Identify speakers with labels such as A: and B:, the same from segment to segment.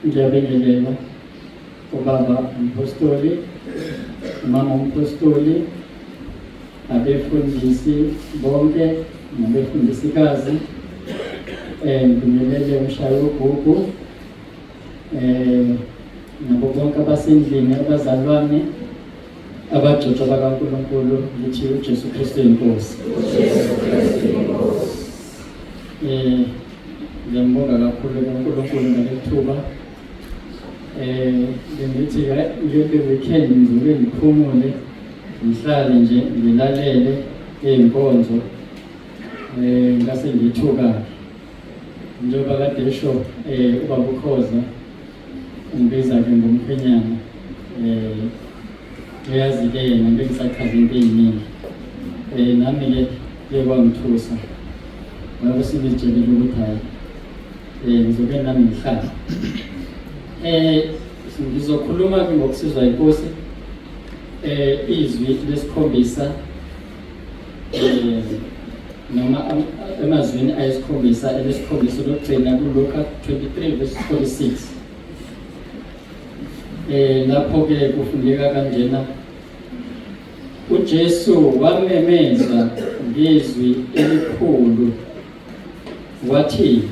A: Ngiyabingelela ubaba umpostoli, umama umpostoli, abefundisi bonke nabefundisikazi, ngibingelele umshayi wobhuku, nabo bonke abasendlini, abazalwane, abagcotshwa bakaNkulunkulu, ngithi uJesu Kristu inkosi. Ngiyambonga kakhulu uNkulunkulu ngalelithuba. Ngithi ngeke weekend ngizobe ngiphumule, ngihlale nje ngilalele iy'nkonzo, ngase ngithuka njengoba kade esho ubaba uKhoza ungibiza-ke ngomkhwenyana. Uyazi-ke yena bengisachaza into ey'ningi, nami-ke kuye kwangithusa ngoba sengizitshelile ukuthi hayi ngizobe nami ngihlala. Ngizokhuluma-ke ngokusizwa inkosi, izwi lesikhombisa, noma emazwini ayisikhombisa, elesikhombisa lokugcina kuLuka 23:46. Lapho-ke kufundeka kanjena, uJesu wamemeza ngezwi elikhulu wathi,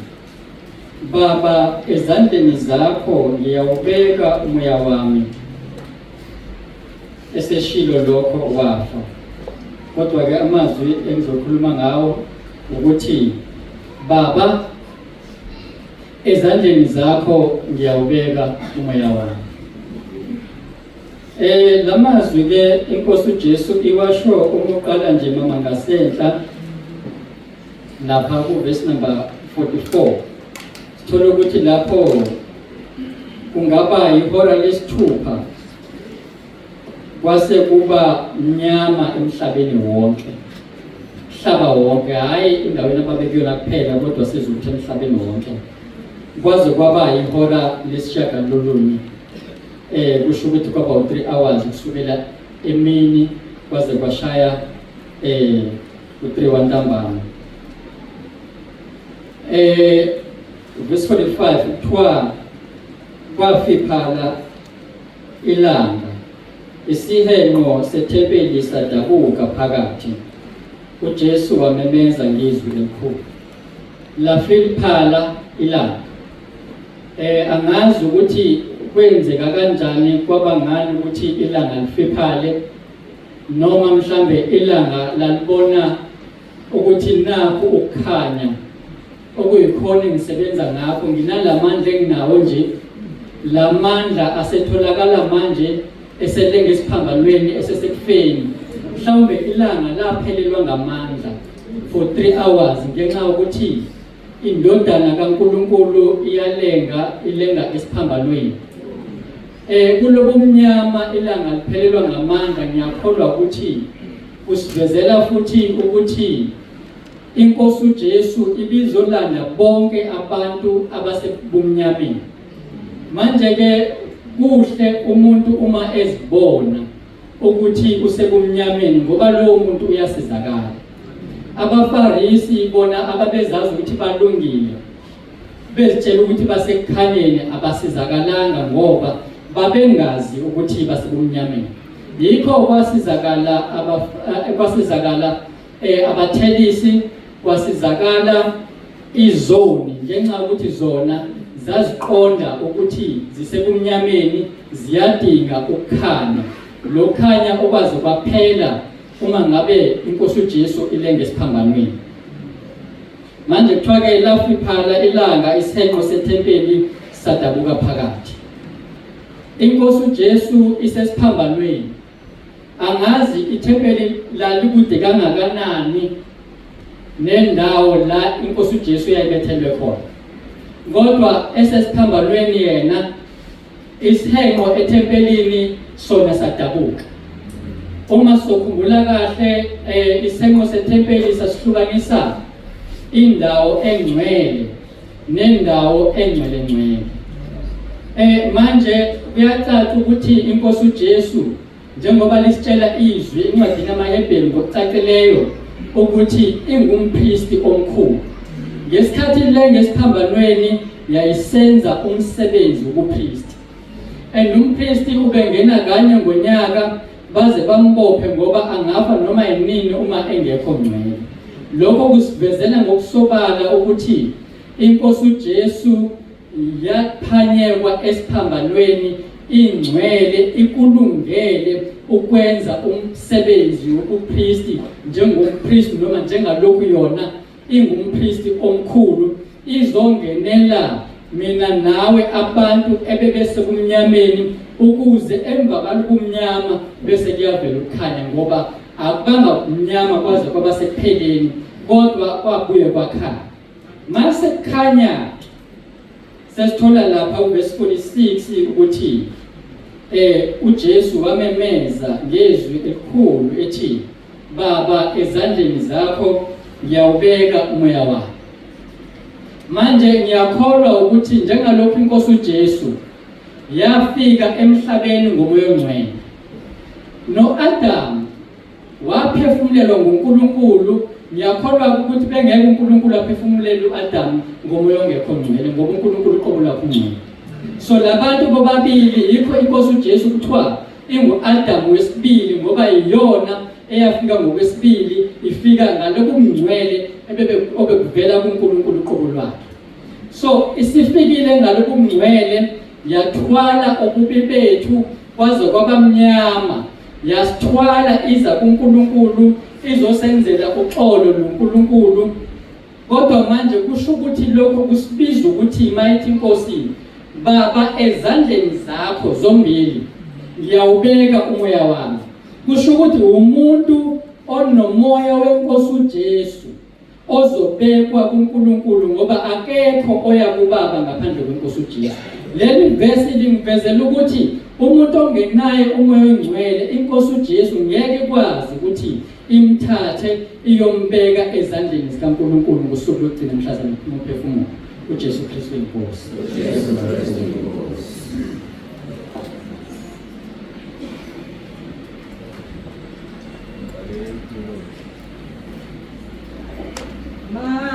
A: Baba, ezandleni zakho ngiyawubeka umoya wami. Eseshilo lokho wafa. Kodwa-ke amazwi engizokhuluma ngawo ukuthi, Baba, ezandleni zakho ngiyawubeka umoya wami. Lamazwi-ke inkosi uJesu iwasho umuqala nje mama ngasenhla lapha ku-verse number 44. Sithola ukuthi lapho kungaba ihora lesithupha kwase kuba mnyama emhlabeni wonke, umhlaba wonke, hhayi endaweni ababekuyona kuphela kodwa sezukuthi emhlabeni wonke. Kwaze kwaba ihora lesishagalolunye, kusho ukuthi kwaba 3 hours kusukela emini kwaze kwashaya u-3 wantambama. Verse 45 kuthiwa kwafiphala ilanga, isihenqo sethempeli sadabuka phakathi, uJesu wamemeza ngezwi elikhulu, lafiphala ilanga. Angazi ukuthi kwenzeka kanjani, kwaba ngani ukuthi ilanga lifiphale, noma mhlambe ilanga lalibona ukuthi nakho ukukhanya okuyikhona engisebenza ngakho, nginalamandla enginawo nje, lamandla asetholakala manje eselenge esiphambanweni esesekufeni. Mhlawumbe ilanga laphelelwa ngamandla for 3 hours ngenxa yokuthi indodana kaNkulunkulu ilenga esiphambanweni. Kulobu mnyama ilanga liphelelwa ngamandla. Ngiyakholwa ukuthi usivezela futhi ukuthi inkosi uJesu ibizolanda bonke abantu abasebumnyameni. Manje ke kuhle umuntu uma ezibona ukuthi usebumnyameni, ngoba lowo muntu uyasizakala. AbaFarisi bona ababezazi ukuthi balungile, bezitshela ukuthi basekukhanyeni, abasizakalanga ngoba babengazi ukuthi basebumnyameni. Yikho kwasizakala abathelisi, kwasizakala izoni, ngenxa yokuthi zona zaziqonda ukuthi zisebumnyameni, ziyadinga ukukhanya. Lo khanya okwazi kwaphela uma ngabe inkosi uJesu ilenge esiphambanweni. Manje kuthiwa ke lafiphala ilanga, isihenqo sethempeli sadabuka phakathi. Inkosi uJesu isesiphambanweni. Angazi ithempeli lalikude kangakanani nendawo la inkosi uJesu yayibethelwe khona, kodwa esesiphambanweni yena isihenqo ethempelini sona sadabuka. Uma sokhumbula kahle, isihenqo sethempeli sasihlukanisa indawo engcwele nendawo engcwele. Manje kuyacaca ukuthi inkosi uJesu, njengoba lisitshela izwi incwadini yamaHebheru ngokucacileyo ukuthi ingumpristi omkhulu, ngesikhathi lenge esiphambanweni yayisenza umsebenzi wobupristi. Umpristi ubengena kanye ngonyaka baze bambophe ngoba angafa noma yinini uma engekho ngcwele. Lokho kusivezela ngokusobala ukuthi inkosi uJesu yaphanyekwa esiphambanweni, ingcwele, ikulungele ukwenza umsebenzi wobupristi njengompristi, noma njengalokhu yona ingumpristi omkhulu, izongenela mina nawe abantu ebebesebumnyameni, ukuze emva kwalobumnyama bese kuyavela ukukhanya, ngoba akubanga umnyama kwaze kwaba sekupheleni, kodwa kwabuye kwakhanya. Mase kukhanya sesithola lapha uverse 46 ukuthi uJesu wamemeza ngezwi elikhulu ethi, Baba, ezandleni zakho ngiyawubeka umoya wami. Manje ngiyakholwa ukuthi njengalokhu inkosi uJesu yafika emhlabeni ngomoya ongcwele, no-Adam waphefumulelwa nguNkulunkulu, ngiyakholwa ukuthi bengeke uNkulunkulu aphefumulele u-Adam ngomoya ongekho ngcwele, ngoba uNkulunkulu uqobo lakhe ungcwele. So labantu bobabili, yikho inkosi uJesu kuthiwa ingu-Adam wesibili, ngoba yiyona eyafika ngokwesibili, ifika ngalokhu kungcwele obekuvela kuNkulunkulu uqobo lwakhe. So isifikile ngalokhu kungcwele, yathwala ububi bethu kwaze kwabamnyama, yasithwala iza kuNkulunkulu, izosenzela uxolo noNkulunkulu. Kodwa manje kusho ukuthi lokho kusibiza ukuthi mayithi inkosi, Baba, ezandleni zakho zombili ngiyawubeka umoya wami. Kusho ukuthi umuntu onomoya wenkosi uJesu ozobekwa kuNkulunkulu, ngoba akekho oya kuBaba ngaphandle kwenkosi uJesu. Leli verse lingivezela ukuthi umuntu ongenaye umoya ongcwele, inkosi uJesu ngeke kwazi ukuthi imthathe iyombeka ezandleni zikaNkulunkulu ngosuku lokugcina mhlazana umphefumulo. uJesu Kristu inkosi.
B: mama